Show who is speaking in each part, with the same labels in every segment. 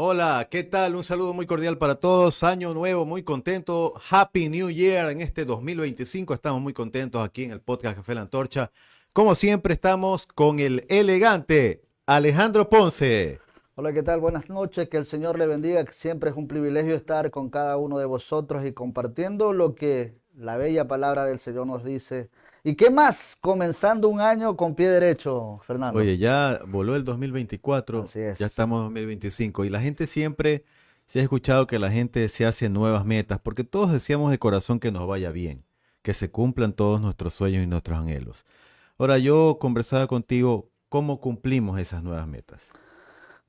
Speaker 1: Hola, ¿qué tal? Un saludo muy cordial para todos. Año nuevo, muy contento. Happy New Year en este 2025. Estamos muy contentos aquí en el podcast Café La Antorcha. Como siempre, estamos con el elegante Alejandro Ponce.
Speaker 2: Hola, ¿qué tal? Buenas noches, que el Señor le bendiga, que siempre es un privilegio estar con cada uno de vosotros y compartiendo lo que la bella palabra del Señor nos dice. ¿Y qué más? Comenzando un año con pie derecho, Fernando.
Speaker 1: Oye, ya voló el 2024,
Speaker 2: Así
Speaker 1: ya
Speaker 2: es.
Speaker 1: estamos en 2025 y la gente siempre, se ha escuchado que la gente se hace nuevas metas porque todos deseamos de corazón que nos vaya bien, que se cumplan todos nuestros sueños y nuestros anhelos. Ahora, yo conversaba contigo, ¿cómo cumplimos esas nuevas metas?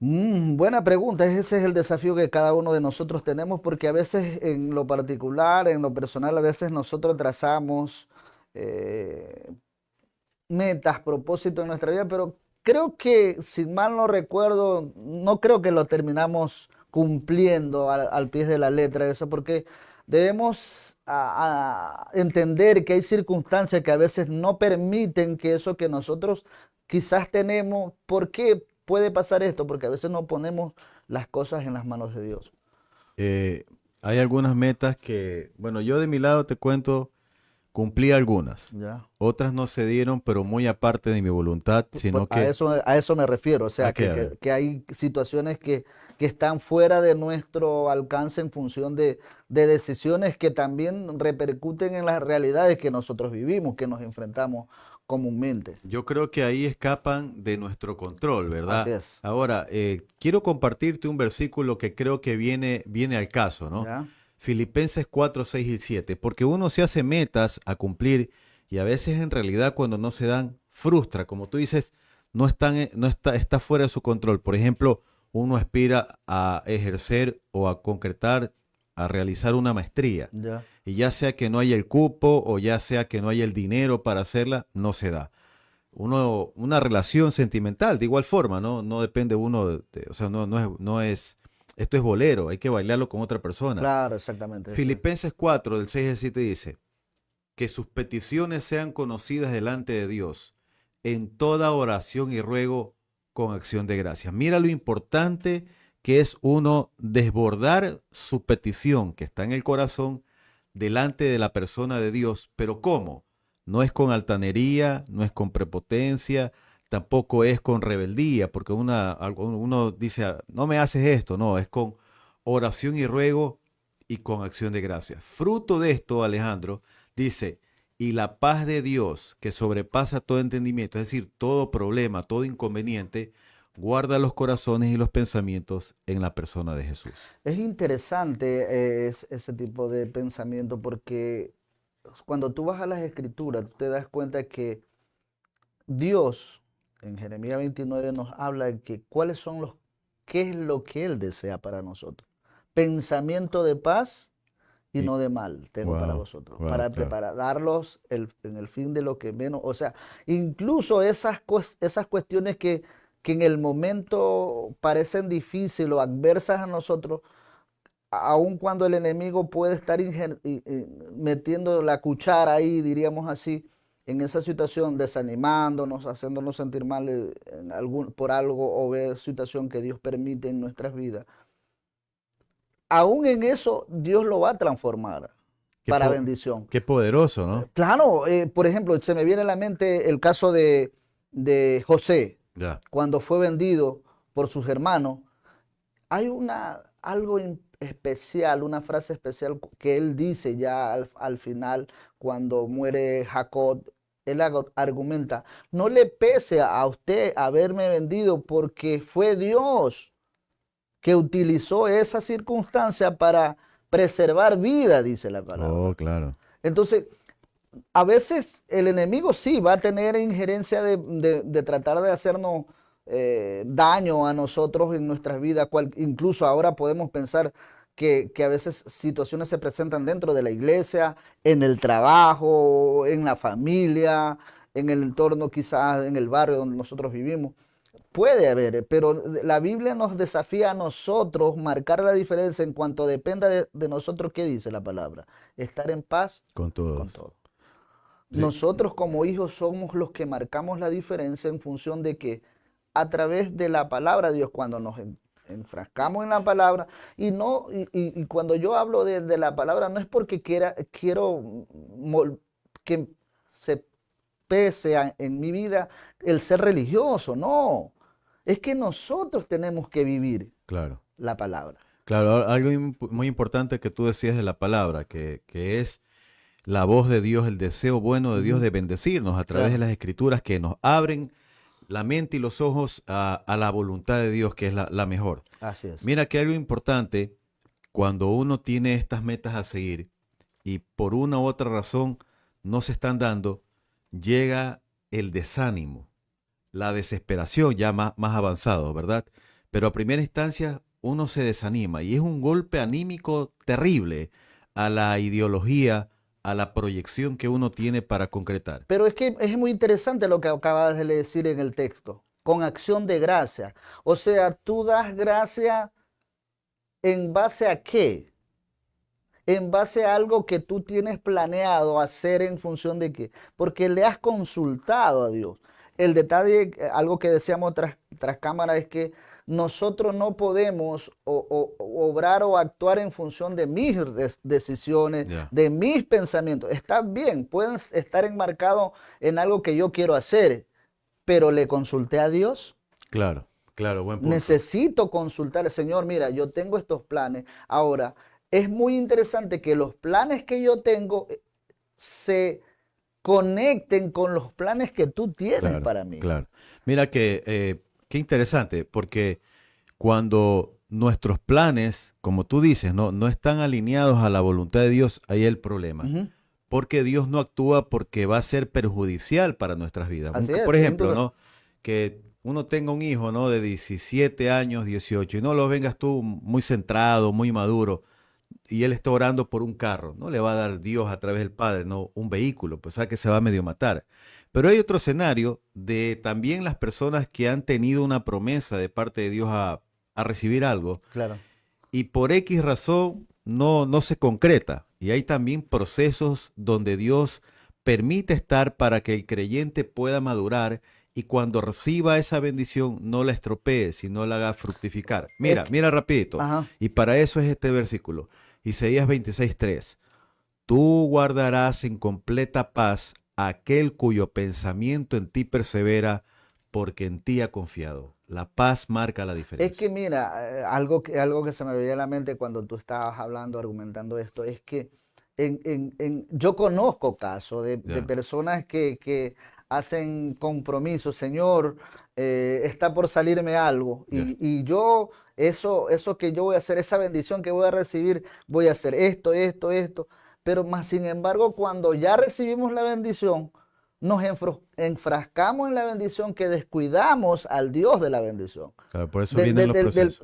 Speaker 2: Buena pregunta. Ese es el desafío que cada uno de nosotros tenemos porque a veces en lo particular, en lo personal, a veces nosotros trazamos eh, metas, propósitos en nuestra vida, pero creo que, si mal no recuerdo, no creo que lo terminamos cumpliendo al pie de la letra eso, porque debemos entender que hay circunstancias que a veces no permiten que eso que nosotros quizás tenemos. ¿Por qué puede pasar esto? Porque a veces no ponemos las cosas en las manos de Dios.
Speaker 1: Eh, Hay algunas metas que, bueno, yo de mi lado te cuento, cumplí algunas.
Speaker 2: ¿Ya?
Speaker 1: Otras no se dieron, pero muy aparte de mi voluntad,
Speaker 2: Pues
Speaker 1: sino que,
Speaker 2: a eso me refiero, o
Speaker 1: ¿a
Speaker 2: sea,
Speaker 1: qué? A ver.
Speaker 2: que hay situaciones que están fuera de nuestro alcance en función de decisiones que también repercuten en las realidades que nosotros vivimos, que nos enfrentamos comúnmente.
Speaker 1: Yo creo que ahí escapan de nuestro control,
Speaker 2: Así
Speaker 1: ¿verdad?
Speaker 2: es,
Speaker 1: Ahora, quiero compartirte un versículo que creo que viene al caso, ¿no?
Speaker 2: ¿ya?
Speaker 1: Filipenses 4, 6 y 7, porque uno se hace metas a cumplir y a veces en realidad cuando no se dan, frustra, como tú dices, está fuera de su control. Por ejemplo, uno aspira a ejercer o a concretar, a realizar una maestría,
Speaker 2: ¿Ya?
Speaker 1: y ya sea que no haya el cupo o ya sea que no haya el dinero para hacerla, no se da una relación sentimental, de igual forma, ¿no? No depende uno, o sea, esto es bolero, hay que bailarlo con otra persona.
Speaker 2: Claro, exactamente, ese.
Speaker 1: Filipenses 4, del 6 al 7 dice, que sus peticiones sean conocidas delante de Dios en toda oración y ruego con acción de gracias. Mira lo importante que es uno desbordar su petición que está en el corazón delante de la persona de Dios. Pero ¿cómo? No es con altanería, no es con prepotencia, tampoco es con rebeldía, porque uno dice, no me haces esto, no, es con oración y ruego y con acción de gracias. Fruto de esto, Alejandro, dice, y la paz de Dios, que sobrepasa todo entendimiento, es decir, todo problema, todo inconveniente, guarda los corazones y los pensamientos en la persona de Jesús.
Speaker 2: Es interesante ese tipo de pensamiento porque cuando tú vas a las escrituras, tú te das cuenta que Dios, en Jeremías 29, nos habla de que qué es lo que Él desea para nosotros. Pensamiento de paz y
Speaker 1: Y,
Speaker 2: no de mal tengo para
Speaker 1: wow,
Speaker 2: vosotros,
Speaker 1: wow,
Speaker 2: para
Speaker 1: claro.
Speaker 2: prepararlos en el fin de lo que menos, o sea, incluso esas cuestiones que en el momento parecen difíciles o adversas a nosotros, aun cuando el enemigo puede estar metiendo la cuchara ahí, diríamos así, en esa situación, desanimándonos, haciéndonos sentir mal por algo o ver situación que Dios permite en nuestras vidas, aún en eso Dios lo va a transformar
Speaker 1: Qué,
Speaker 2: para
Speaker 1: po-
Speaker 2: bendición.
Speaker 1: qué poderoso, ¿no?
Speaker 2: Claro, por ejemplo, se me viene a la mente el caso de José,
Speaker 1: Ya.
Speaker 2: cuando fue vendido por sus hermanos. Hay algo especial, una frase especial que él dice ya al final, cuando muere Jacob. Él argumenta, no le pese a usted haberme vendido porque fue Dios que utilizó esa circunstancia para preservar vida, dice la
Speaker 1: Oh,
Speaker 2: palabra.
Speaker 1: claro.
Speaker 2: Entonces, a veces el enemigo sí va a tener injerencia de tratar de hacernos daño a nosotros en nuestras vidas. Incluso ahora podemos pensar que a veces situaciones se presentan dentro de la iglesia, en el trabajo, en la familia, en el entorno quizás, en el barrio donde nosotros vivimos. Puede haber, pero la Biblia nos desafía a nosotros marcar la diferencia en cuanto dependa de nosotros. ¿Qué dice la palabra? Estar en paz
Speaker 1: Con
Speaker 2: con
Speaker 1: todos.
Speaker 2: todo.
Speaker 1: Sí,
Speaker 2: Nosotros como hijos somos los que marcamos la diferencia en función de que a través de la palabra de Dios, cuando nos enfrascamos en la palabra y no, y cuando yo hablo de la palabra no es porque quiero que se pese en mi vida el ser religioso, no. Es que nosotros tenemos que vivir
Speaker 1: Claro.
Speaker 2: la palabra.
Speaker 1: Claro, algo muy importante que tú decías de la palabra, que es la voz de Dios, el deseo bueno de Dios
Speaker 2: Ujú,
Speaker 1: de bendecirnos a través de
Speaker 2: claro,
Speaker 1: las escrituras que nos abren la mente y los ojos a la voluntad de Dios, que es la mejor.
Speaker 2: así es.
Speaker 1: Mira que algo importante, cuando uno tiene estas metas a seguir y por una u otra razón no se están dando, llega el desánimo, la desesperación ya más avanzado, ¿verdad? Pero a primera instancia uno se desanima y es un golpe anímico terrible a la ideología, a la proyección que uno tiene para concretar.
Speaker 2: Pero es que es muy interesante lo que acabas de decir en el texto, con acción de gracia. O sea, tú das gracia en base a qué? En base a algo que tú tienes planeado hacer en función de qué. Porque le has consultado a Dios. El detalle, algo que decíamos tras cámara, es que nosotros no podemos obrar o actuar en función de mis decisiones,
Speaker 1: Ya.
Speaker 2: de mis pensamientos. Está bien, pueden estar enmarcados en algo que yo quiero hacer, pero le consulté a Dios.
Speaker 1: Claro, claro, buen punto.
Speaker 2: Necesito consultar, Señor, mira, yo tengo estos planes. Ahora, es muy interesante que los planes que yo tengo se conecten con los planes que tú tienes
Speaker 1: Claro,
Speaker 2: para mí.
Speaker 1: claro. Mira que qué interesante, porque cuando nuestros planes, como tú dices, no están alineados a la voluntad de Dios, ahí es el problema.
Speaker 2: Ujú.
Speaker 1: Porque Dios no actúa porque va a ser perjudicial para nuestras vidas.
Speaker 2: Así
Speaker 1: Por
Speaker 2: es, sin
Speaker 1: ejemplo,
Speaker 2: duda.
Speaker 1: ¿no? Que uno tenga un hijo, ¿no? De 17 años, 18, y no lo vengas tú muy centrado, muy maduro, y él está orando por un carro, no le va a dar Dios a través del Padre, no un vehículo, pues sabe que se va a medio matar. Pero hay otro escenario de también las personas que han tenido una promesa de parte de Dios a recibir algo
Speaker 2: Claro.
Speaker 1: y por X razón no se concreta. Y hay también procesos donde Dios permite estar para que el creyente pueda madurar y cuando reciba esa bendición no la estropee, sino la haga fructificar.
Speaker 2: Es
Speaker 1: Mira,
Speaker 2: que,
Speaker 1: mira rapidito.
Speaker 2: ajá.
Speaker 1: Y para eso es este versículo. Isaías 26:3. Tú guardarás en completa paz a aquel cuyo pensamiento en ti persevera, porque en ti ha confiado. La paz marca la
Speaker 2: Es que
Speaker 1: diferencia.
Speaker 2: mira, algo que se me veía a la mente cuando tú estabas hablando, argumentando esto, es que yo conozco casos de
Speaker 1: Ya,
Speaker 2: personas que hacen compromisos, Señor, está por salirme algo,
Speaker 1: ya.
Speaker 2: y yo, eso que yo voy a hacer, esa bendición que voy a recibir, voy a hacer esto, pero más sin embargo, cuando ya recibimos la bendición, nos enfrascamos en la bendición que descuidamos al Dios de la bendición
Speaker 1: Claro, por eso vienen los procesos.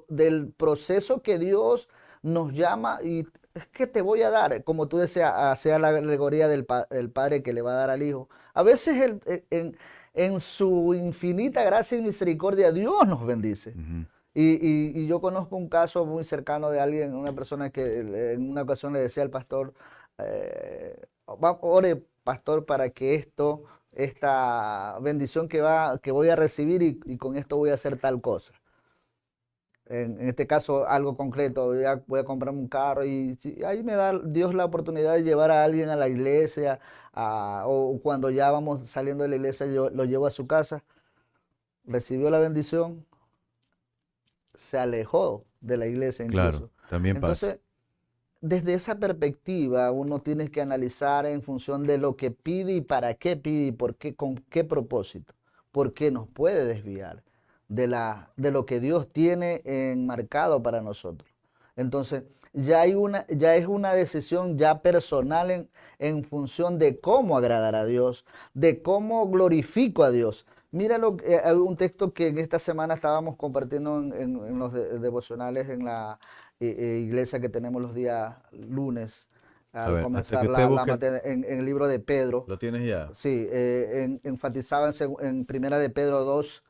Speaker 2: del proceso que Dios nos llama y es que te voy a dar, como tú decías, hacia la alegoría del padre que le va a dar al hijo. A veces en su infinita gracia y misericordia Dios nos bendice.
Speaker 1: Ujú.
Speaker 2: Y yo conozco un caso muy cercano de alguien, una persona que en una ocasión le decía al pastor, ore pastor para que esta bendición que voy a recibir y con esto voy a hacer tal cosa. En este caso, algo concreto, voy a comprarme un carro y ahí me da Dios la oportunidad de llevar a alguien a la iglesia, o cuando ya vamos saliendo de la iglesia, yo lo llevo a su casa, recibió la bendición, se alejó de la iglesia
Speaker 1: Claro,
Speaker 2: incluso.
Speaker 1: también pasa.
Speaker 2: Entonces, desde esa perspectiva, uno tiene que analizar en función de lo que pide y para qué pide y por qué, con qué propósito, porque nos puede desviar de lo que Dios tiene enmarcado para nosotros. Entonces, ya es una decisión ya personal en función de cómo agradar a Dios, de cómo glorifico a Dios. Mira hay un texto que en esta semana estábamos compartiendo en los devocionales en la iglesia que tenemos los días lunes
Speaker 1: A
Speaker 2: al
Speaker 1: ver, hasta que
Speaker 2: comenzar
Speaker 1: usted busque,
Speaker 2: en el libro de Pedro.
Speaker 1: lo tienes ya.
Speaker 2: Sí, enfatizaba en Primera de Pedro 2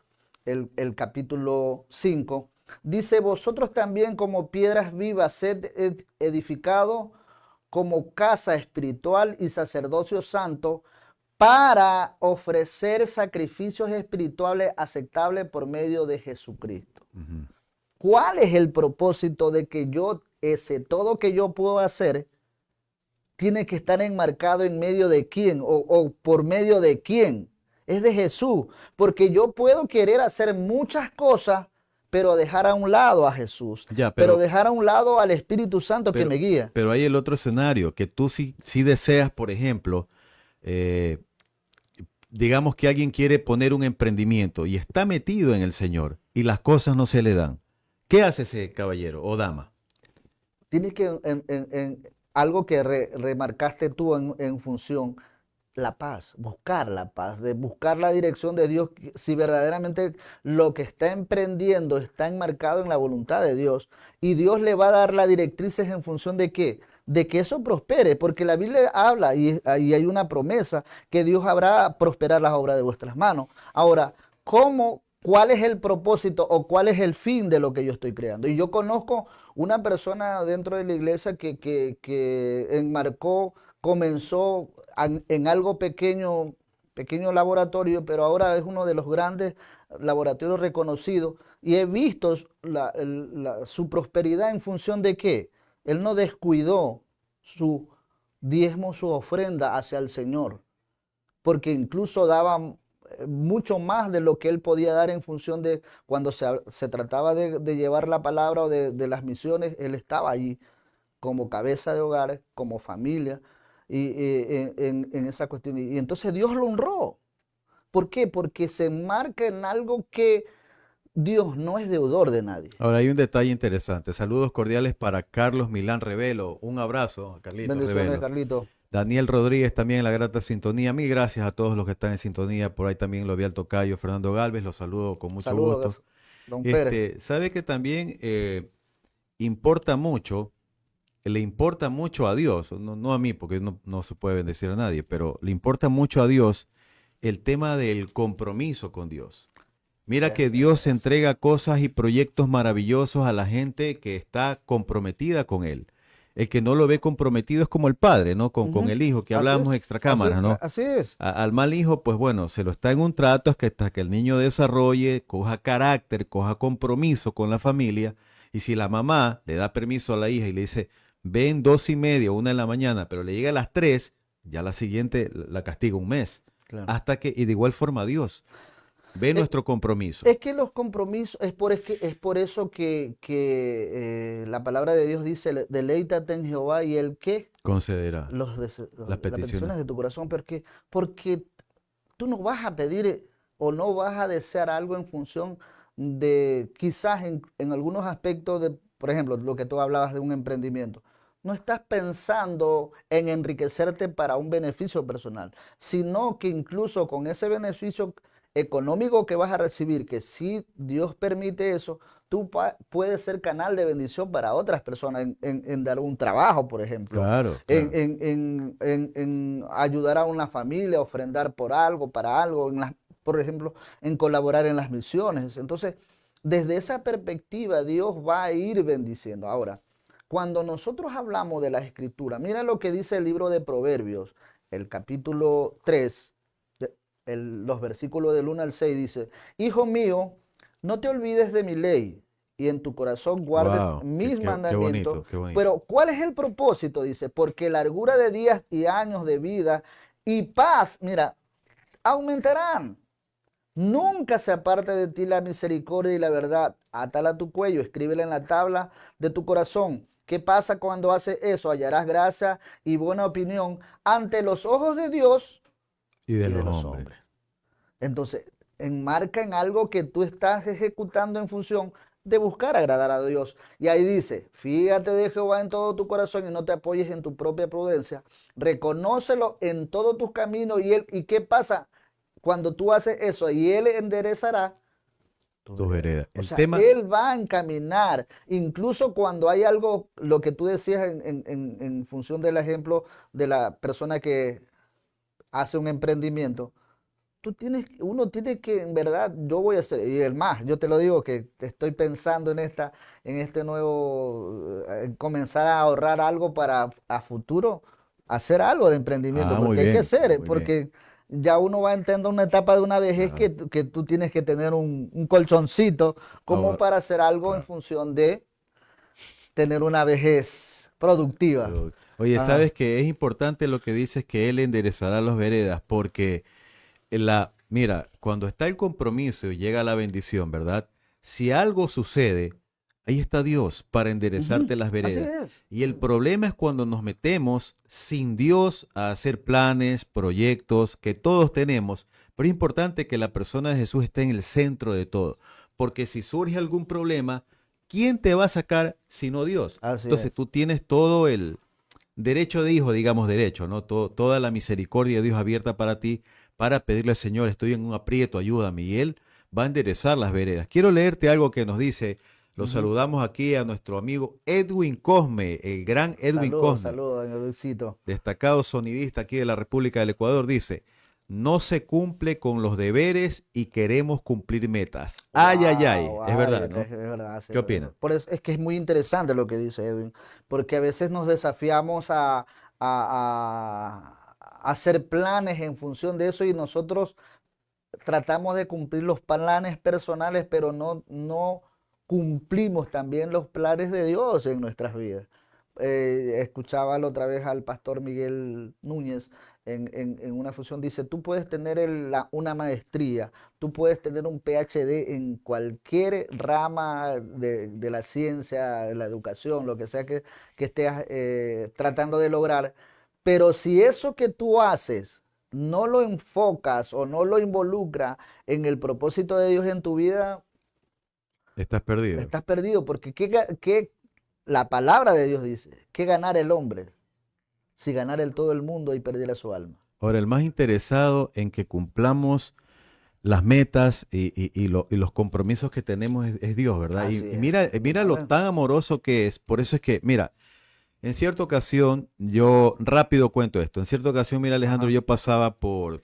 Speaker 2: el capítulo 5. Dice, vosotros también como piedras vivas, sed edificados como casa espiritual y sacerdocio santo para ofrecer sacrificios espirituales aceptables por medio de Jesucristo.
Speaker 1: Ujú.
Speaker 2: ¿Cuál es el propósito de que ese todo que yo puedo hacer, tiene que estar enmarcado en medio de quién o por medio de quién? Es de Jesús, porque yo puedo querer hacer muchas cosas, pero dejar a un lado a Jesús,
Speaker 1: Ya,
Speaker 2: pero dejar a un lado al Espíritu Santo que
Speaker 1: pero,
Speaker 2: me guía.
Speaker 1: pero hay el otro escenario, que tú sí deseas, por ejemplo, eh, digamos que alguien quiere poner un emprendimiento y está metido en el Señor y las cosas no se le dan. ¿Qué hace ese caballero o dama?
Speaker 2: Tienes que, algo que remarcaste tú en función, la paz, de buscar la dirección de Dios, si verdaderamente lo que está emprendiendo está enmarcado en la voluntad de Dios, y Dios le va a dar las directrices en función de qué, de que eso prospere, porque la Biblia habla y hay una promesa que Dios hará prosperar las obras de vuestras manos. Ahora, ¿cómo? ¿Cuál es el propósito o cuál es el fin de lo que yo estoy creando? Y yo conozco una persona dentro de la iglesia que enmarcó, comenzó en algo pequeño, pequeño laboratorio, pero ahora es uno de los grandes laboratorios reconocidos. Y he visto su prosperidad en función de qué. Él no descuidó su diezmo, su ofrenda hacia el Señor, porque incluso daba mucho más de lo que él podía dar en función de cuando se trataba de llevar la palabra o de las misiones, él estaba allí como cabeza de hogar, como familia, en esa cuestión. Y entonces Dios lo honró. ¿Por qué? Porque se enmarca en algo que Dios no es deudor de nadie.
Speaker 1: Ahora hay un detalle interesante. Saludos cordiales para Carlos Milán Revelo. Un abrazo a Carlitos
Speaker 2: Bendiciones,
Speaker 1: Revelo.
Speaker 2: Carlito.
Speaker 1: Daniel Rodríguez también en la grata sintonía. Mil gracias a todos los que están en sintonía. Por ahí también lo vi al tocayo Fernando Galvez. Los saludo con mucho gusto.
Speaker 2: Saludos, don Pérez.
Speaker 1: Sabe que también importa mucho, le importa mucho a Dios, no a mí, porque no se puede bendecir a nadie, pero le importa mucho a Dios el tema del compromiso con Dios. Mira que
Speaker 2: Eso,
Speaker 1: Dios
Speaker 2: eso.
Speaker 1: entrega cosas y proyectos maravillosos a la gente que está comprometida con Él. El que no lo ve comprometido es como el padre, ¿no? Con
Speaker 2: Ujú.
Speaker 1: el hijo, que
Speaker 2: Así
Speaker 1: hablábamos
Speaker 2: es,
Speaker 1: extra cámaras, ¿no?
Speaker 2: así es.
Speaker 1: Al mal hijo, pues bueno, se lo está en un trato hasta que el niño desarrolle, coja carácter, coja compromiso con la familia. Y si la mamá le da permiso a la hija y le dice, ven 2:30, 1 de la mañana, pero le llega a las 3, ya la siguiente la castiga un mes.
Speaker 2: Claro.
Speaker 1: Hasta que, y de igual forma Dios, ve
Speaker 2: Es,
Speaker 1: nuestro compromiso,
Speaker 2: es que los compromisos, es por eso que la palabra de Dios dice, deleítate en Jehová y el que
Speaker 1: concederá las
Speaker 2: las
Speaker 1: peticiones.
Speaker 2: peticiones de tu corazón, porque tú no vas a pedir o no vas a desear algo en función de quizás en algunos aspectos de, por ejemplo, lo que tú hablabas de un emprendimiento. No estás pensando en enriquecerte para un beneficio personal, sino que incluso con ese beneficio económico que vas a recibir, que si Dios permite eso, tú puedes ser canal de bendición para otras personas en dar un trabajo, por ejemplo,
Speaker 1: Claro, claro.
Speaker 2: en ayudar a una familia, ofrendar por algo, para algo, por ejemplo, en colaborar en las misiones. Entonces, desde esa perspectiva, Dios va a ir bendiciendo. Ahora, cuando nosotros hablamos de la escritura, mira lo que dice el libro de Proverbios, el capítulo 3, los versículos del 1 al 6 dice, Hijo mío, no te olvides de mi ley y en tu corazón guardes
Speaker 1: Wow,
Speaker 2: mis
Speaker 1: qué
Speaker 2: mandamientos.
Speaker 1: bonito, qué bonito.
Speaker 2: Pero ¿cuál es el propósito? Dice, porque largura de días y años de vida y paz, mira, aumentarán. Nunca se aparte de ti la misericordia y la verdad. Átala a tu cuello, escríbela en la tabla de tu corazón. ¿Qué pasa cuando haces eso? Hallarás gracia y buena opinión ante los ojos de Dios
Speaker 1: Y de
Speaker 2: y de
Speaker 1: los
Speaker 2: los
Speaker 1: hombres.
Speaker 2: hombres. Entonces, enmarca en algo que tú estás ejecutando en función de buscar agradar a Dios. Y ahí dice, fíjate de Jehová en todo tu corazón y no te apoyes en tu propia prudencia. Reconócelo en todos tus caminos ¿y qué pasa cuando tú haces eso? Y Él enderezará tus
Speaker 1: Tus
Speaker 2: veredas.
Speaker 1: veredas.
Speaker 2: O
Speaker 1: El
Speaker 2: sea,
Speaker 1: tema,
Speaker 2: Él va a encaminar, incluso cuando hay algo, lo que tú decías en función del ejemplo de la persona que hace un emprendimiento, uno tiene que, en verdad, yo voy a hacer, y el más, yo te lo digo que estoy pensando en este nuevo, comenzar a ahorrar algo para a futuro, hacer algo de emprendimiento,
Speaker 1: muy
Speaker 2: porque hay que
Speaker 1: bien,
Speaker 2: hacer,
Speaker 1: muy bien.
Speaker 2: porque ya uno va entrando a una etapa de una vejez
Speaker 1: Claro.
Speaker 2: que tú tienes que tener un colchoncito como
Speaker 1: Ahora,
Speaker 2: para hacer algo en
Speaker 1: claro.
Speaker 2: función de tener una vejez productiva.
Speaker 1: Oye,
Speaker 2: Ajá.
Speaker 1: sabes que es importante lo que dices que Él enderezará las veredas, porque mira, cuando está el compromiso y llega la bendición, ¿verdad? Si algo sucede, ahí está Dios para
Speaker 2: Ujú,
Speaker 1: enderezarte las
Speaker 2: así
Speaker 1: veredas.
Speaker 2: es.
Speaker 1: Y el problema es cuando nos metemos sin Dios a hacer planes, proyectos que todos tenemos, pero es importante que la persona de Jesús esté en el centro de todo, porque si surge algún problema, ¿quién te va a sacar sino Dios?
Speaker 2: Así
Speaker 1: Entonces
Speaker 2: es.
Speaker 1: tú tienes todo el derecho de hijo, digamos derecho, ¿no? Toda la misericordia de Dios abierta para ti, para pedirle al Señor, estoy en un aprieto, ayúdame. Y Él va a enderezar las veredas. Quiero leerte algo que nos dice, lo
Speaker 2: Ujú.
Speaker 1: saludamos aquí a nuestro amigo Edwin Cosme, el gran Edwin
Speaker 2: Saludos,
Speaker 1: Cosme,
Speaker 2: saludos, Edwicito.
Speaker 1: destacado sonidista aquí de la República del Ecuador, dice, no se cumple con los deberes y queremos cumplir metas. Ay, ay, ay,
Speaker 2: Wow,
Speaker 1: es
Speaker 2: ay,
Speaker 1: verdad,
Speaker 2: es
Speaker 1: ¿no?
Speaker 2: verdad. Sí,
Speaker 1: ¿Qué opina?
Speaker 2: por eso es que es muy interesante lo que dice Edwin, porque a veces nos desafiamos a hacer planes en función de eso y nosotros tratamos de cumplir los planes personales, pero no cumplimos también los planes de Dios en nuestras vidas. Escuchaba la otra vez al pastor Miguel Núñez en una fusión, dice, tú puedes tener una maestría, tú puedes tener un PhD en cualquier rama de la ciencia, de la educación, lo que sea que estés tratando de lograr, pero si eso que tú haces no lo enfocas o no lo involucras en el propósito de Dios en tu vida,
Speaker 1: Estás perdido.
Speaker 2: estás perdido, porque la palabra de Dios dice, ¿qué ganar el hombre si ganar el todo el mundo y perdiera su alma?
Speaker 1: Ahora, el más interesado en que cumplamos las metas y los compromisos que tenemos es Dios, ¿verdad?
Speaker 2: Así
Speaker 1: Y
Speaker 2: es.
Speaker 1: mira lo
Speaker 2: Amén.
Speaker 1: tan amoroso que es. Por eso es que, mira, en cierta ocasión, yo rápido cuento esto. En cierta ocasión, mira, Alejandro,
Speaker 2: Ajá.
Speaker 1: yo pasaba por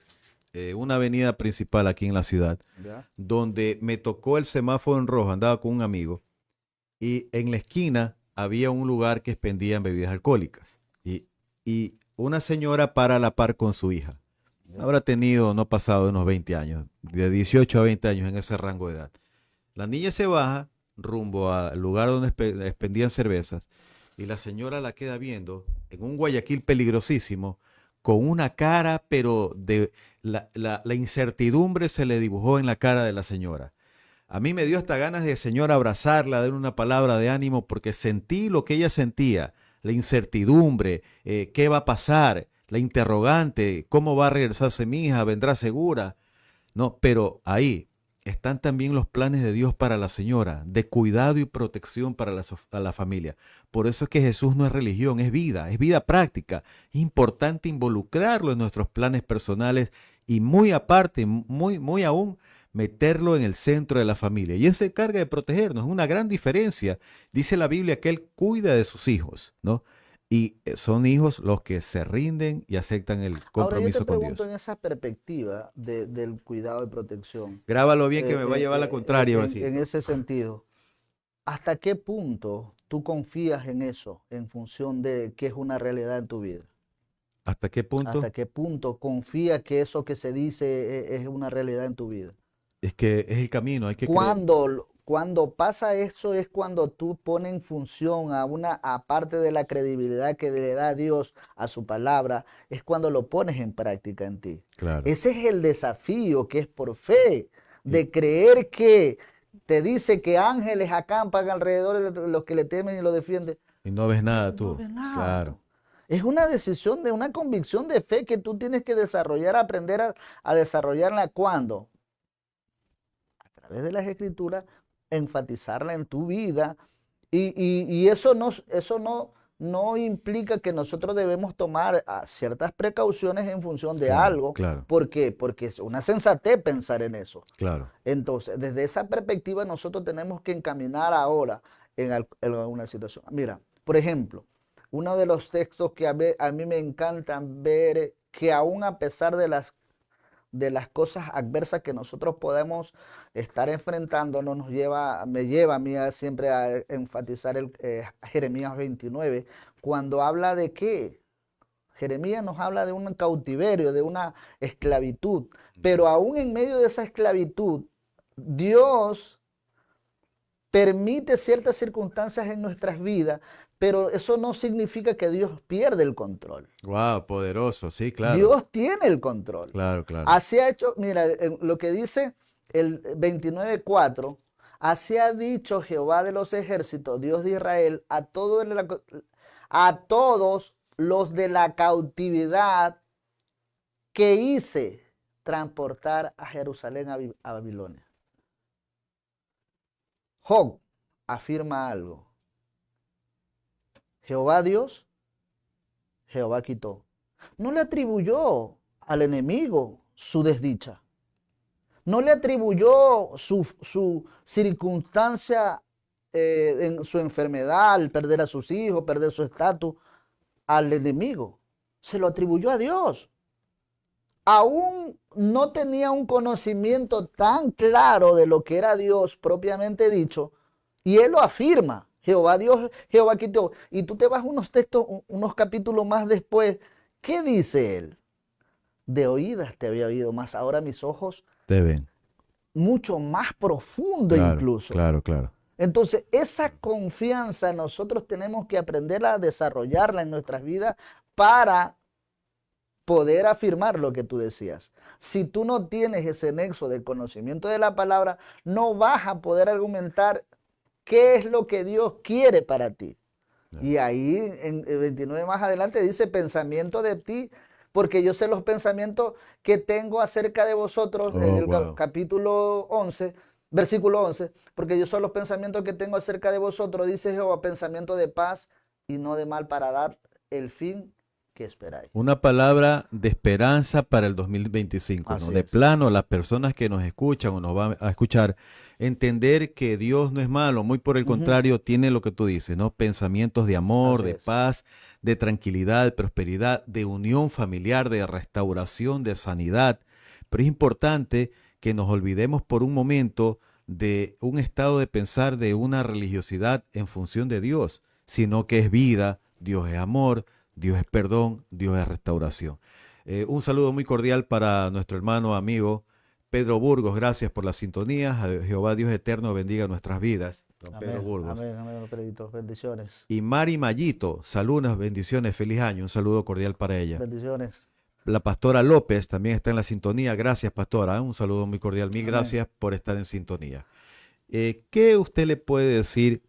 Speaker 1: una avenida principal aquí en la ciudad,
Speaker 2: ¿Ya?
Speaker 1: donde me tocó el semáforo en rojo, andaba con un amigo, y en la esquina había un lugar que expendían bebidas alcohólicas. Y una señora para a la par con su hija.
Speaker 2: ¿Ya?
Speaker 1: Habrá tenido, no pasado de unos 20 años, de 18 a 20 años en ese rango de edad. La niña se baja rumbo al lugar donde expendían cervezas y la señora la queda viendo en un Guayaquil peligrosísimo, con una cara, pero la incertidumbre se le dibujó en la cara de la señora. A mí me dio hasta ganas de, señora, abrazarla, dar una palabra de ánimo, porque sentí lo que ella sentía, la incertidumbre, qué va a pasar, la interrogante, cómo va a regresarse mi hija, vendrá segura. No, pero ahí están también los planes de Dios para la señora, de cuidado y protección para a la familia. Por eso es que Jesús no es religión, es vida práctica. Es importante involucrarlo en nuestros planes personales y muy aparte, muy aún, meterlo en el centro de la familia. Y Él se encarga de protegernos, es una gran diferencia. Dice la Biblia que Él cuida de sus hijos, ¿no? Y son hijos los que se rinden y aceptan el
Speaker 2: Ahora yo te
Speaker 1: compromiso con
Speaker 2: pregunto
Speaker 1: Dios.
Speaker 2: en esa perspectiva del cuidado y protección,
Speaker 1: Grábalo bien que me va a llevar la contraria,
Speaker 2: en
Speaker 1: Vasito.
Speaker 2: ese sentido. ¿Hasta qué punto tú confías en eso en función de que es una realidad en tu vida?
Speaker 1: ¿Hasta qué punto?
Speaker 2: ¿Hasta qué punto confías que eso que se dice es una realidad en tu vida?
Speaker 1: Es que es el camino, hay que creer.
Speaker 2: Cuando pasa eso es cuando tú pones en función aparte de la credibilidad que le da Dios a su palabra, es cuando lo pones en práctica en ti.
Speaker 1: Claro.
Speaker 2: Ese es el desafío que es por fe,
Speaker 1: Y,
Speaker 2: de creer que te dice que ángeles acampan alrededor de los que le temen y lo defienden,
Speaker 1: y no ves
Speaker 2: pero
Speaker 1: nada
Speaker 2: tú no
Speaker 1: tú.
Speaker 2: ves nada.
Speaker 1: Claro.
Speaker 2: Es una decisión de una convicción de fe que tú tienes que desarrollar, aprender a desarrollarla. ¿Cuándo? A través de las escrituras, enfatizarla en tu vida. Y eso no implica que nosotros debemos tomar ciertas precauciones en función de
Speaker 1: Claro,
Speaker 2: algo.
Speaker 1: claro,
Speaker 2: ¿Por qué? Porque es una sensatez pensar en eso.
Speaker 1: claro.
Speaker 2: Entonces, desde esa perspectiva, nosotros tenemos que encaminar ahora en alguna situación. Mira, por ejemplo, uno de los textos que a mí me encantan ver, que aún a pesar de las cosas adversas que nosotros podemos estar enfrentando, me lleva a mí siempre a enfatizar Jeremías 29, cuando habla de qué? Jeremías nos habla de un cautiverio, de una esclavitud, pero aún en medio de esa esclavitud, Dios permite ciertas circunstancias en nuestras vidas, pero eso no significa que Dios pierde el control.
Speaker 1: Wow, poderoso, sí, claro,
Speaker 2: Dios tiene el control.
Speaker 1: claro, claro.
Speaker 2: Así ha hecho, mira, lo que dice el 29:4, así ha dicho Jehová de los ejércitos, Dios de Israel, a todos los de la cautividad que hice transportar a Jerusalén a Babilonia. Job afirma algo. Jehová Dios, Jehová quitó. No le atribuyó al enemigo su desdicha. No le atribuyó su circunstancia en su enfermedad, al perder a sus hijos, perder su estatus, al enemigo. Se lo atribuyó a Dios. Aún no tenía un conocimiento tan claro de lo que era Dios propiamente dicho, y él lo afirma. Jehová Dios, Jehová quitó. Y tú te vas unos textos, unos capítulos más después. ¿Qué dice él? De oídas te había oído, más ahora mis ojos,
Speaker 1: Te ven.
Speaker 2: mucho más profundo
Speaker 1: Claro,
Speaker 2: incluso.
Speaker 1: claro, claro.
Speaker 2: Entonces, esa confianza nosotros tenemos que aprender a desarrollarla en nuestras vidas para poder afirmar lo que tú decías. Si tú no tienes ese nexo de conocimiento de la palabra, no vas a poder argumentar qué es lo que Dios quiere para ti.
Speaker 1: Claro.
Speaker 2: Y ahí en el 29 más adelante dice pensamiento de ti, porque yo sé los pensamientos que tengo acerca de vosotros, en
Speaker 1: Oh,
Speaker 2: el
Speaker 1: wow.
Speaker 2: capítulo 11, versículo 11, porque yo sé los pensamientos que tengo acerca de vosotros, dice Jehová, pensamiento de paz y no de mal, para dar el fin que esperáis.
Speaker 1: Una palabra de esperanza para el 2025, ¿no?
Speaker 2: Así
Speaker 1: De
Speaker 2: es.
Speaker 1: plano, las personas que nos escuchan o nos van a escuchar, entender que Dios no es malo, muy por el
Speaker 2: Ujú.
Speaker 1: contrario, tiene lo que tú dices, ¿no? Pensamientos de amor,
Speaker 2: Así
Speaker 1: de
Speaker 2: es.
Speaker 1: paz, de tranquilidad, de prosperidad, de unión familiar, de restauración, de sanidad. Pero es importante que nos olvidemos por un momento de un estado de pensar de una religiosidad en función de Dios, sino que es vida, Dios es amor, Dios es perdón, Dios es restauración. Un saludo muy cordial para nuestro hermano amigo Pedro Burgos. Gracias por la sintonía. Jehová Dios eterno bendiga nuestras vidas. Don Pedro
Speaker 2: Amén,
Speaker 1: Burgos.
Speaker 2: amén, amén, Pedrito. Bendiciones.
Speaker 1: Y Mari Mayito, saludos, bendiciones, feliz año. Un saludo cordial para ella.
Speaker 2: Bendiciones.
Speaker 1: La pastora López también está en la sintonía. Gracias, pastora. Un saludo muy cordial. Mil
Speaker 2: Amén.
Speaker 1: gracias por estar en sintonía. ¿Qué usted le puede decir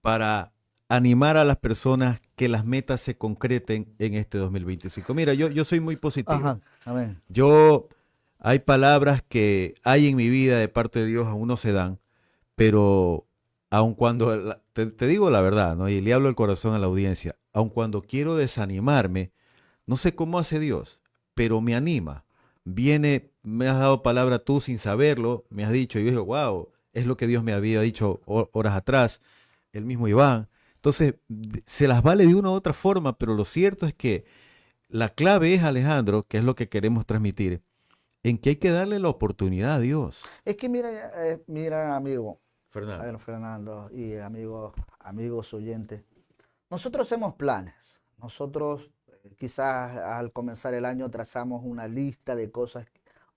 Speaker 1: para animar a las personas que las metas se concreten en este 2025? Mira, yo soy muy positivo.
Speaker 2: Ajá, amén.
Speaker 1: Hay palabras que hay en mi vida de parte de Dios, aún no se dan, pero aun cuando, te digo la verdad, ¿no? Y le hablo el corazón a la audiencia, aun cuando quiero desanimarme, no sé cómo hace Dios, pero me anima. Viene, me has dado palabra tú sin saberlo, me has dicho, y yo digo, wow, es lo que Dios me había dicho horas atrás, el mismo Iván. Entonces, se las vale de una u otra forma, pero lo cierto es que la clave es, Alejandro, que es lo que queremos transmitir, en que hay que darle la oportunidad a Dios.
Speaker 2: Es que mira, mira, amigo, a
Speaker 1: Fernando.
Speaker 2: ver, Fernando y amigos oyentes, nosotros hacemos planes. Nosotros quizás al comenzar el año trazamos una lista de cosas,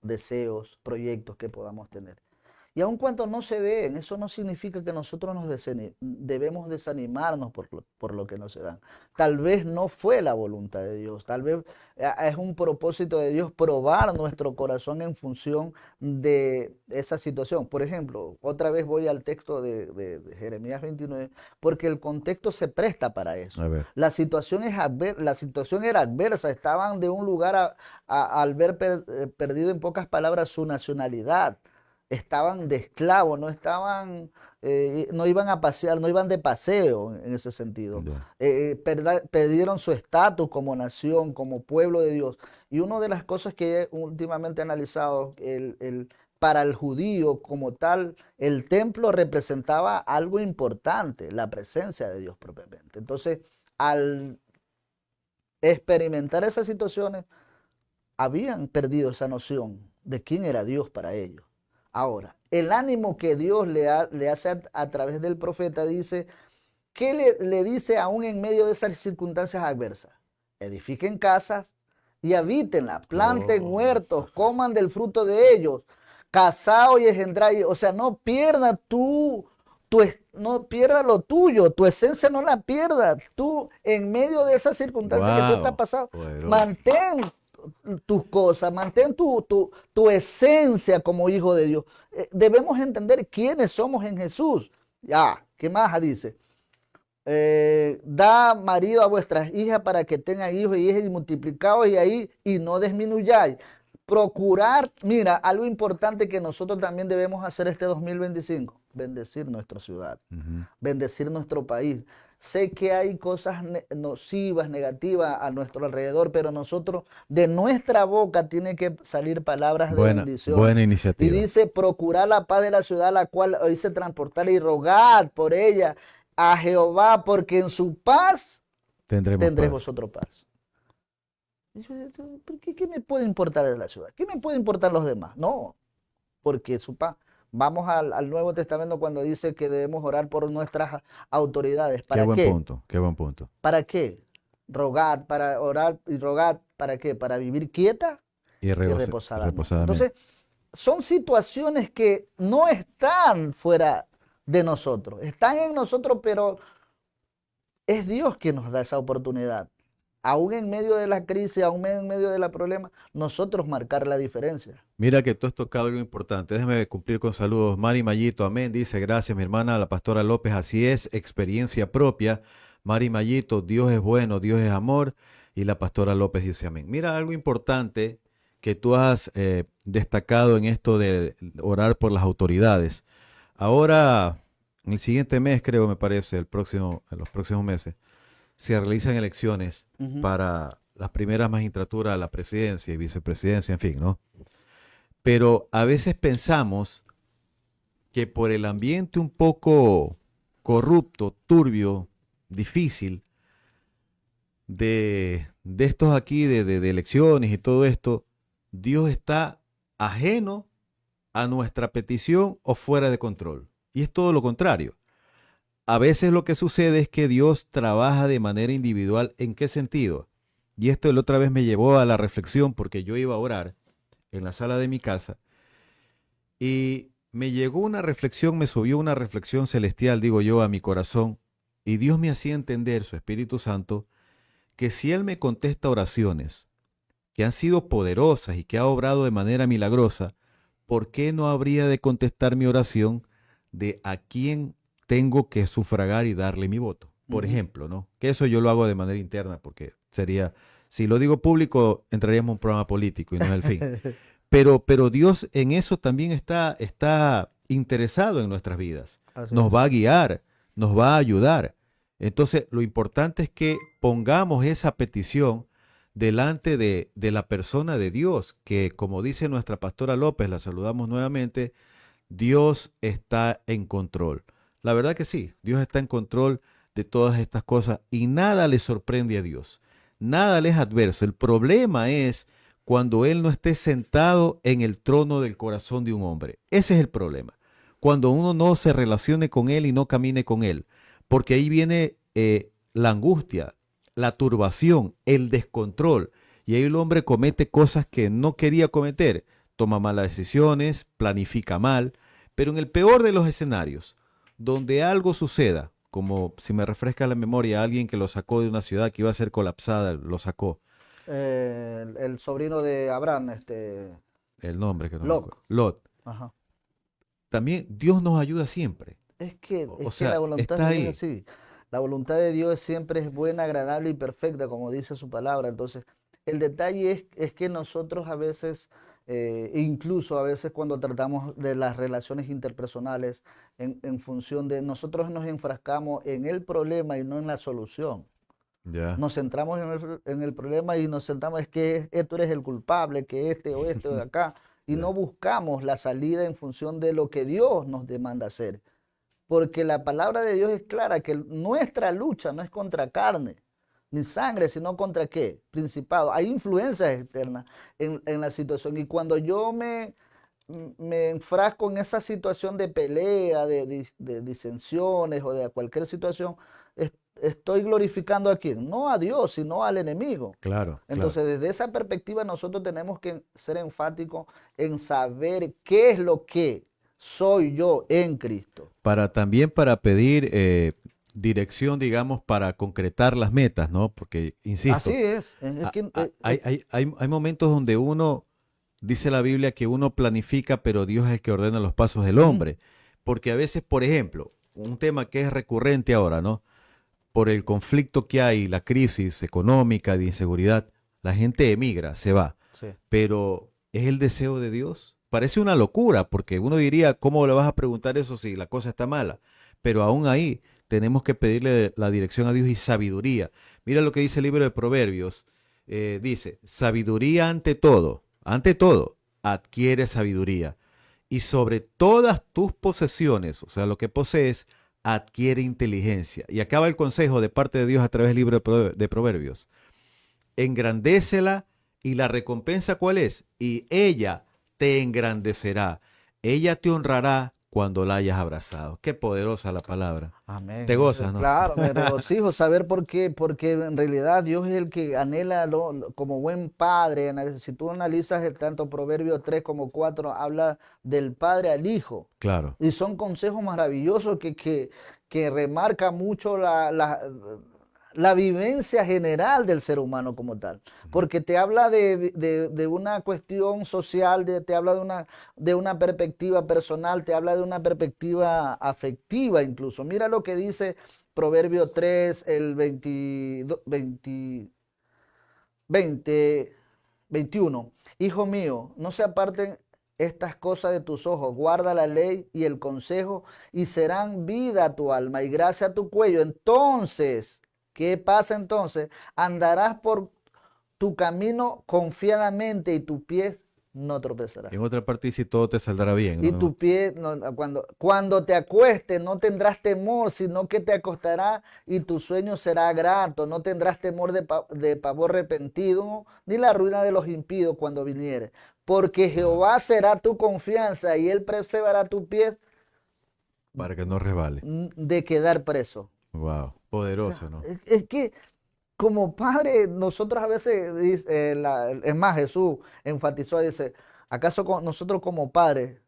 Speaker 2: deseos, proyectos que podamos tener. Y aun cuando no se den, eso no significa que nosotros debemos desanimarnos por lo que no se dan. Tal vez no fue la voluntad de Dios, tal vez es un propósito de Dios probar nuestro corazón en función de esa situación. Por ejemplo, otra vez voy al texto de Jeremías 29, porque el contexto se presta para eso.
Speaker 1: A ver.
Speaker 2: La situación era adversa, estaban de un lugar al ver perdido en pocas palabras su nacionalidad, estaban de esclavos, no iban a pasear, no iban de paseo en ese sentido.
Speaker 1: Ya.
Speaker 2: Perdieron su estatus como nación, como pueblo de Dios. Y una de las cosas que he últimamente analizado, para el judío como tal, el templo representaba algo importante, la presencia de Dios propiamente. Entonces, al experimentar esas situaciones, habían perdido esa noción de quién era Dios para ellos. Ahora, el ánimo que Dios le hace a través del profeta dice, ¿qué le dice aún en medio de esas circunstancias adversas? edifiquen casas y habítenlas, planten
Speaker 1: Oh,
Speaker 2: huertos, coman del fruto de ellos, casaos y engendráis. O sea, no pierdas no pierdas lo tuyo, tu esencia no la pierdas. Tú, en medio de esas circunstancias que tú estás
Speaker 1: wow,
Speaker 2: pasando,
Speaker 1: poderoso.
Speaker 2: mantén tus cosas, mantén tu esencia como hijo de Dios. Debemos entender quiénes somos en Jesús. Ya, ¿qué más dice? Da marido a vuestras hijas para que tengan hijos y hijas y multiplicados y ahí y no disminuyáis. Procurar, mira, algo importante que nosotros también debemos hacer este 2025, bendecir nuestra ciudad,
Speaker 1: Ujú.
Speaker 2: bendecir nuestro país. Sé que hay cosas nocivas, negativas a nuestro alrededor, pero nosotros, de nuestra boca, tienen que salir palabras de
Speaker 1: Buena,
Speaker 2: bendiciones.
Speaker 1: buena
Speaker 2: Y
Speaker 1: iniciativa.
Speaker 2: dice, procurar la paz de la ciudad, la cual hice transportar y rogar por ella a Jehová, porque en su paz
Speaker 1: Tendremos
Speaker 2: tendréis
Speaker 1: paz.
Speaker 2: vosotros paz. ¿Por qué me puede importar de la ciudad? ¿Qué me puede importar los demás? No, porque su paz. Vamos al Nuevo Testamento cuando dice que debemos orar por nuestras autoridades.
Speaker 1: Qué
Speaker 2: ¿Para
Speaker 1: buen
Speaker 2: qué?
Speaker 1: punto, qué buen punto.
Speaker 2: ¿Para qué? Rogar, para orar y rogar, ¿para qué? Para vivir quieta
Speaker 1: Y
Speaker 2: y reposadamente.
Speaker 1: reposadamente.
Speaker 2: Entonces, son situaciones que no están fuera de nosotros, están en nosotros, pero es Dios quien nos da esa oportunidad. Aún en medio de la crisis, aún en medio de la problema, nosotros marcar la diferencia.
Speaker 1: Mira que tú has tocado algo importante. Déjame cumplir con saludos. Mari Mayito, amén. Dice, gracias, mi hermana, la pastora López. Así es, experiencia propia. Mari Mayito, Dios es bueno, Dios es amor. Y la pastora López dice, amén. Mira algo importante que tú has destacado en esto de orar por las autoridades. Ahora, en el siguiente mes, creo, me parece, en los próximos meses, se realizan elecciones
Speaker 2: Ujú,
Speaker 1: para las primeras magistraturas, la presidencia y vicepresidencia, en fin, ¿no? Pero a veces pensamos que por el ambiente un poco corrupto, turbio, difícil de estos aquí, de elecciones y todo esto, Dios está ajeno a nuestra petición o fuera de control. Y es todo lo contrario. A veces lo que sucede es que Dios trabaja de manera individual. ¿En qué sentido? Y esto la otra vez me llevó a la reflexión porque yo iba a orar en la sala de mi casa. Y me llegó una reflexión, me subió una reflexión celestial, digo yo, a mi corazón. Y Dios me hacía entender, su Espíritu Santo, que si Él me contesta oraciones que han sido poderosas y que ha obrado de manera milagrosa, ¿por qué no habría de contestar mi oración de a quién tengo que sufragar y darle mi voto? Por
Speaker 2: ujú.
Speaker 1: ejemplo, ¿no? Que eso yo lo hago de manera interna porque sería, si lo digo público, entraríamos en un programa político y no es el fin. Pero Dios en eso también está interesado en nuestras vidas.
Speaker 2: Así
Speaker 1: Nos
Speaker 2: es.
Speaker 1: va a guiar, nos va a ayudar. Entonces, lo importante es que pongamos esa petición delante de la persona de Dios, que como dice nuestra pastora López, la saludamos nuevamente, Dios está en control. La verdad que sí, Dios está en control de todas estas cosas y nada le sorprende a Dios. Nada le es adverso. El problema es cuando Él no esté sentado en el trono del corazón de un hombre. Ese es el problema. Cuando uno no se relacione con Él y no camine con Él. Porque ahí viene la angustia, la turbación, el descontrol. Y ahí el hombre comete cosas que no quería cometer. Toma malas decisiones, planifica mal. Pero en el peor de los escenarios, donde algo suceda, como si me refresca la memoria, alguien que lo sacó de una ciudad que iba a ser colapsada, lo sacó,
Speaker 2: El sobrino de Abraham,
Speaker 1: el nombre que no recuerdo,
Speaker 2: Locke.
Speaker 1: Lot.
Speaker 2: Ajá.
Speaker 1: También Dios nos ayuda siempre.
Speaker 2: Es que,
Speaker 1: O
Speaker 2: es que la
Speaker 1: sea,
Speaker 2: voluntad
Speaker 1: está
Speaker 2: de Dios es
Speaker 1: ahí.
Speaker 2: así. La voluntad de Dios siempre es buena, agradable y perfecta, como dice su palabra. Entonces, el detalle es que nosotros a veces, incluso a veces cuando tratamos de las relaciones interpersonales, en función de nosotros nos enfrascamos en el problema y no en la solución.
Speaker 1: Ya.
Speaker 2: Nos centramos en el problema y nos centramos, es que tú eres el culpable, que este o de acá, y no
Speaker 1: Ya.
Speaker 2: buscamos la salida en función de lo que Dios nos demanda hacer. Porque la palabra de Dios es clara, que nuestra lucha no es contra carne ni sangre, sino contra qué? Principado. Hay influencias externas en la situación. Y cuando yo me enfrasco en esa situación de pelea, de disensiones o de cualquier situación, estoy glorificando a quién, no a Dios, sino al enemigo.
Speaker 1: Claro,
Speaker 2: Entonces, desde esa perspectiva, nosotros tenemos que ser enfáticos en saber qué es lo que soy yo en Cristo.
Speaker 1: también para pedir dirección, digamos, para concretar las metas, ¿no? Porque,
Speaker 2: Así
Speaker 1: insisto,
Speaker 2: es que,
Speaker 1: hay momentos donde uno, dice la Biblia, que uno planifica, pero Dios es el que ordena los pasos del
Speaker 2: ujú,
Speaker 1: hombre. Porque a veces, por ejemplo, un tema que es recurrente ahora, ¿no? Por el conflicto que hay, la crisis económica, de inseguridad, la gente emigra, se va.
Speaker 2: sí.
Speaker 1: Pero ¿es el deseo de Dios? Parece una locura, porque uno diría, ¿cómo le vas a preguntar eso si la cosa está mala? Pero aún ahí tenemos que pedirle la dirección a Dios y sabiduría. Mira lo que dice el libro de Proverbios. Dice, sabiduría ante todo, adquiere sabiduría. Y sobre todas tus posesiones, o sea, lo que posees, adquiere inteligencia. Y acaba el consejo de parte de Dios a través del libro de Proverbios. Engrandécela y la recompensa ¿cuál es? Y ella te engrandecerá. Ella te honrará cuando la hayas abrazado. Qué poderosa la palabra. Te
Speaker 2: Amén.
Speaker 1: gozas, ¿no?
Speaker 2: Claro, me regocijo saber por qué, porque en realidad Dios es el que anhela como buen padre. Si tú analizas tanto Proverbio 3 como 4 habla del padre al hijo.
Speaker 1: Claro.
Speaker 2: Y son consejos maravillosos que remarca mucho la vivencia general del ser humano como tal.
Speaker 1: Ujú.
Speaker 2: Porque te habla de una cuestión social, te habla de una perspectiva personal, te habla de una perspectiva afectiva incluso. Mira lo que dice Proverbio 3, el 20, 21. Hijo mío, no se aparten estas cosas de tus ojos, guarda la ley y el consejo y serán vida a tu alma y gracia a tu cuello. Entonces, ¿qué pasa entonces? Andarás por tu camino confiadamente y tu pie no tropezará.
Speaker 1: En otra parte dice todo te saldrá bien,
Speaker 2: Y
Speaker 1: ¿no?
Speaker 2: tu pie, cuando te acuestes, no tendrás temor, sino que te acostarás y tu sueño será grato. No tendrás temor de pavor repentino, ni la ruina de los impíos cuando viniere. Porque
Speaker 1: Wow.
Speaker 2: Jehová será tu confianza y él preservará tu pie
Speaker 1: Para que no resbale.
Speaker 2: de quedar preso.
Speaker 1: Wow.
Speaker 2: O
Speaker 1: Poderoso,
Speaker 2: sea,
Speaker 1: ¿no?
Speaker 2: es que como padre, nosotros a veces, es más, Jesús enfatizó, dice, ¿acaso nosotros como padres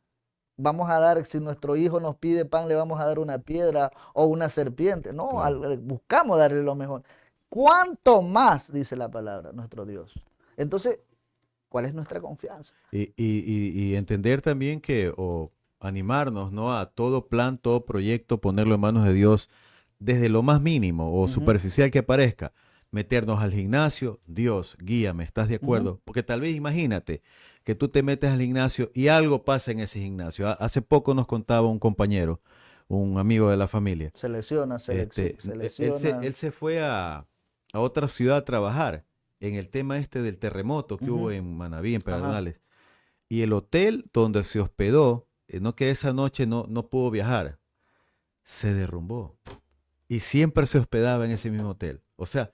Speaker 2: vamos a dar, si nuestro hijo nos pide pan, le vamos a dar una piedra o una serpiente? No,
Speaker 1: Claro.
Speaker 2: buscamos darle lo mejor. ¿Cuánto más, dice la palabra, nuestro Dios? Entonces, ¿cuál es nuestra confianza?
Speaker 1: Y entender también que, o animarnos, ¿no? A todo plan, todo proyecto, ponerlo en manos de Dios desde lo más mínimo o
Speaker 2: Ujú,
Speaker 1: superficial que parezca. Meternos al gimnasio, Dios, guíame, ¿estás de
Speaker 2: ujú.
Speaker 1: acuerdo? Porque tal vez imagínate que tú te metes al gimnasio y algo pasa en ese gimnasio. Hace poco nos contaba un compañero, un amigo de la familia.
Speaker 2: Se lesiona, se lesiona.
Speaker 1: Él se fue a otra ciudad a trabajar en el tema este del terremoto que hubo
Speaker 2: Ujú,
Speaker 1: en Manabí, en
Speaker 2: ajá.
Speaker 1: Pedernales. Y el hotel donde se hospedó, no que esa noche no pudo viajar, se derrumbó. Y siempre se hospedaba en ese mismo hotel. O sea,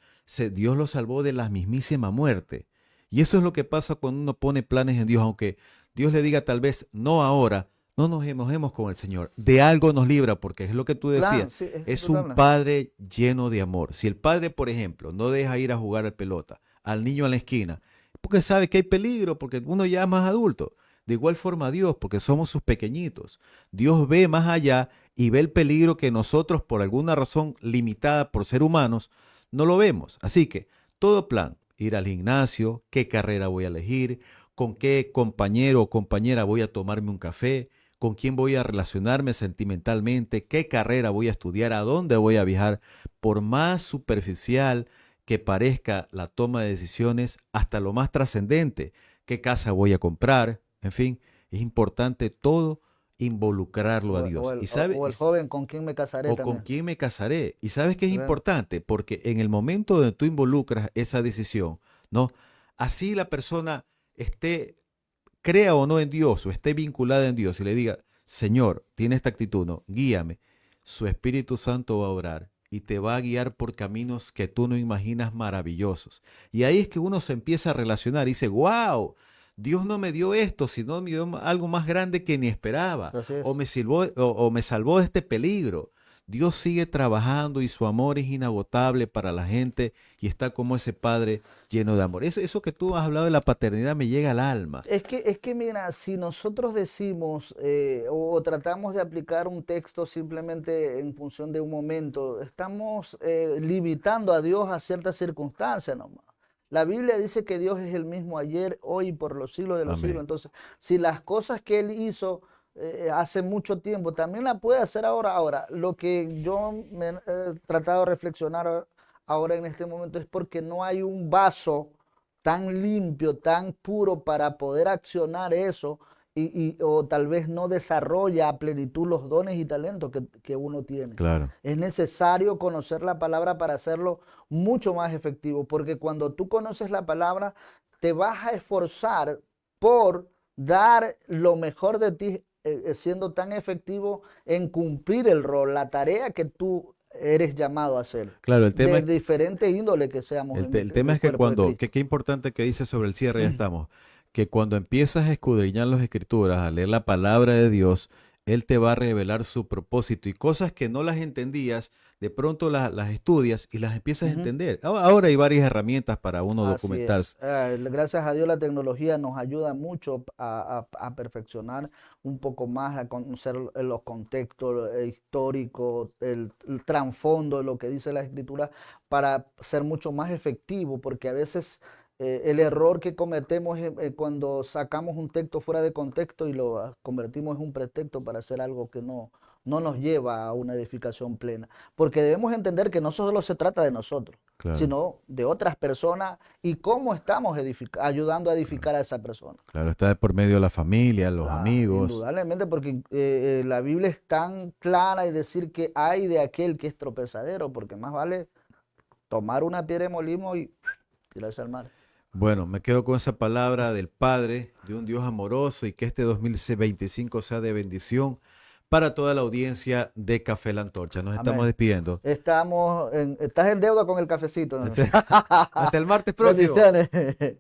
Speaker 1: Dios lo salvó de la mismísima muerte. Y eso es lo que pasa cuando uno pone planes en Dios, aunque Dios le diga tal vez no ahora, no nos enojemos con el Señor. De algo nos libra, porque es lo que tú decías,
Speaker 2: Claro, sí, es eso
Speaker 1: es
Speaker 2: que
Speaker 1: un
Speaker 2: habla.
Speaker 1: padre lleno de amor. Si el padre, por ejemplo, no deja ir a jugar a pelota al niño en la esquina, porque sabe que hay peligro, porque uno ya es más adulto. De igual forma Dios, porque somos sus pequeñitos. Dios ve más allá y ve el peligro que nosotros, por alguna razón limitada por ser humanos, no lo vemos. Así que todo plan, ir al gimnasio, qué carrera voy a elegir, con qué compañero o compañera voy a tomarme un café, con quién voy a relacionarme sentimentalmente, qué carrera voy a estudiar, a dónde voy a viajar, por más superficial que parezca la toma de decisiones, hasta lo más trascendente, qué casa voy a comprar, en fin, es importante todo involucrarlo a Dios. ¿Y sabe?
Speaker 2: O el joven con quien me casaré
Speaker 1: ¿O con
Speaker 2: también.
Speaker 1: quién me casaré? ¿Y sabes qué es
Speaker 2: Claro.
Speaker 1: importante? Porque en el momento donde tú involucras esa decisión, ¿no? Así la persona esté, crea o no en Dios, o esté vinculada en Dios y le diga, Señor, tiene esta actitud, no, guíame. Su Espíritu Santo va a orar y te va a guiar por caminos que tú no imaginas maravillosos. Y ahí es que uno se empieza a relacionar y dice, wow, Dios no me dio esto, sino me dio algo más grande que ni esperaba,
Speaker 2: Así
Speaker 1: o
Speaker 2: es.
Speaker 1: me salvó de este peligro. Dios sigue trabajando y su amor es inagotable para la gente y está como ese Padre lleno de amor. Eso que tú has hablado de la paternidad me llega al alma.
Speaker 2: Es que mira, si nosotros decimos o tratamos de aplicar un texto simplemente en función de un momento, estamos limitando a Dios a ciertas circunstancias nomás. La Biblia dice que Dios es el mismo ayer, hoy y por los siglos de los siglos.
Speaker 1: Amén.
Speaker 2: Entonces, si las cosas que Él hizo hace mucho tiempo, también las puede hacer ahora. Ahora, lo que yo me he tratado de reflexionar ahora en este momento es porque no hay un vaso tan limpio, tan puro para poder accionar eso o tal vez no desarrolla a plenitud los dones y talentos que uno tiene.
Speaker 1: Claro,
Speaker 2: Es necesario conocer la palabra para hacerlo mucho más efectivo, porque cuando tú conoces la palabra, te vas a esforzar por dar lo mejor de ti, siendo tan efectivo en cumplir el rol, la tarea que tú eres llamado a hacer,
Speaker 1: claro, el tema
Speaker 2: de
Speaker 1: es
Speaker 2: diferente índole que seamos
Speaker 1: El
Speaker 2: en
Speaker 1: tema
Speaker 2: el
Speaker 1: es que
Speaker 2: cuerpo de
Speaker 1: cuando,
Speaker 2: Cristo.
Speaker 1: qué importante que dice sobre el cierre, ya estamos, que cuando empiezas a escudriñar las escrituras, a leer la palabra de Dios, Él te va a revelar su propósito y cosas que no las entendías, de pronto las estudias y las empiezas a
Speaker 2: Ujú.
Speaker 1: entender. Ahora hay varias herramientas para uno
Speaker 2: Así es.
Speaker 1: documentarse.
Speaker 2: Gracias a Dios la tecnología nos ayuda mucho a perfeccionar un poco más, a conocer los contextos históricos, el trasfondo de lo que dice la escritura para ser mucho más efectivo, porque a veces el error que cometemos es cuando sacamos un texto fuera de contexto y lo convertimos en un pretexto para hacer algo que no nos lleva a una edificación plena. Porque debemos entender que no solo se trata de nosotros,
Speaker 1: Claro,
Speaker 2: sino de otras personas y cómo estamos ayudando a
Speaker 1: claro.
Speaker 2: edificar a esa persona.
Speaker 1: Claro, está de por medio de la familia, los amigos.
Speaker 2: Indudablemente, porque la Biblia es tan clara y decir que hay de aquel que es tropezadero, porque más vale tomar una piedra de molino y tirarse al mar.
Speaker 1: Bueno, me quedo con esa palabra del Padre, de un Dios amoroso y que este 2025 sea de bendición para toda la audiencia de Café La Antorcha. Nos estamos
Speaker 2: Amén.
Speaker 1: despidiendo.
Speaker 2: Estás en deuda con el cafecito.
Speaker 1: Hasta hasta el martes próximo.
Speaker 2: Bendiciones.